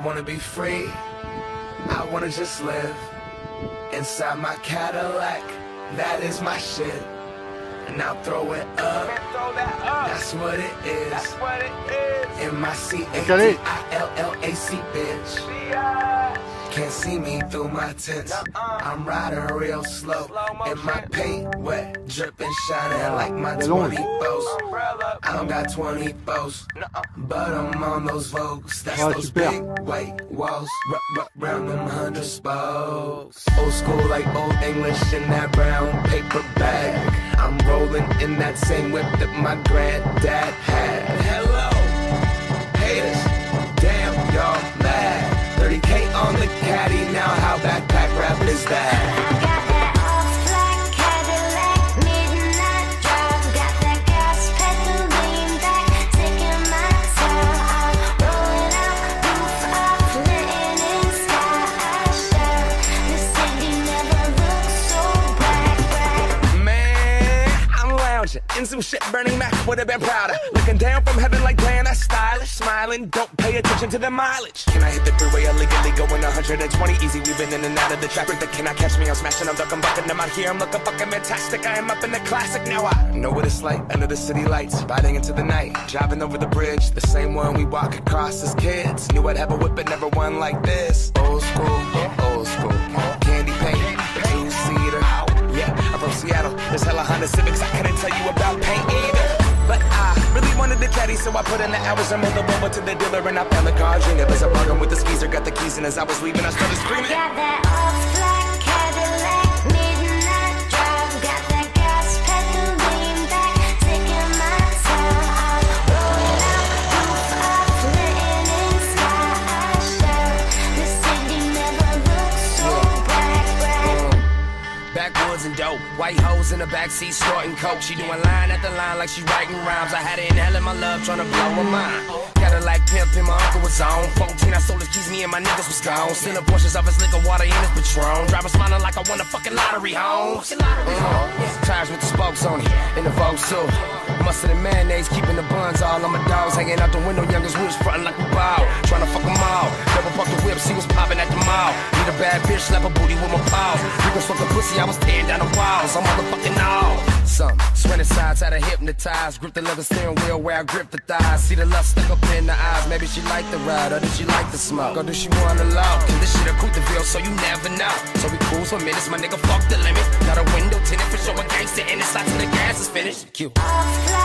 wanna be free, I wanna just live inside my Cadillac, that is my shit. And I'll throw it up, that's what it is. In my C-A-T-I-L-L-A-C, bitch. Can't see me through my tents, I'm riding real slow. And my paint wet, dripping, shining like my 20 bows. I don't got 20 bows, but I'm on those Vogues. That's those big white walls, round them 100 spokes. Old school like old English in that brown paper bag. I'm rolling in that same whip that my granddad had. Hello, haters, damn y'all mad. 30K on the caddy, now how backpack rap is that? I got that off-black Cadillac, midnight drive. Got that gas pedal lean back, taking my time. I'm rolling out, roof up, letting in sky. I shine. The city never looks so bright. Man, I'm lounging in some shit Bernie Mac would've been prouder. Looking down from heaven like damn, that's stylish. Smiling, don't pay attention to the mileage. Can I hit the freeway illegally going 120 easy? Weaving in and out of the traffic. That cannot catch me. I'm smashing, I'm ducking, bucking. I'm out here, I'm looking fucking fantastic. I am up in the classic. Now I know what it's like under the city lights, riding into the night, driving over the bridge, the same one we walk across as kids. Knew I'd have a whip, but never one like this. Old school, candy paint, two-seater. Yeah, I'm from Seattle. There's hella Honda Civics. I couldn't tell you about paint either. But I really wanted the caddy, so I put in the hours. I moved the over to the dealer and I found the car. Dreamed as I bargained with the skeezer, got the keys, and as I was leaving, I started screaming. Got that off-black Cadillac, midnight drive. Got that gas pedal lean back, taking my time. I'm rolling out, roof up, letting in sky. I shine. The city never looks so bright. Backwoods and dope, white hoes in the backseat snorting coke. She doing line after line like she writing rhymes. I had her inhaling my love, trying to blow her mind. Got her like pimp and my uncle was on 14, I sold his keys, me and my niggas was gone. Stealing portions of his liquor, water in his Patron. Driver smiling like I won a fucking lottery, homes. Tires with the spokes on it, in the Vogue suit. Mustard and mayonnaise, keeping the buns all on my dogs. Hanging out the window, youngest we was frontin' like we bow. Trying to fuck them all, double park the whip, see what's popping at the mall. Need a bad bitch, slap a booty with my paws. Freakin' fucking pussy, I was tearing down the walls. I'm motherfucking all. Some swinging sides, had her hypnotized. Grip the leather steering wheel where I grip the thighs. See the lust stuck up in the eyes. Maybe she liked the ride, or did she like the smoke? Or do she wanna love? Cause this shit a coupe de ville, so you never know. So we cruise for minutes, my nigga fuck the limit. Got a window tinted for showing gangsta in it. Slide till the gas is finished. Cute. Off-black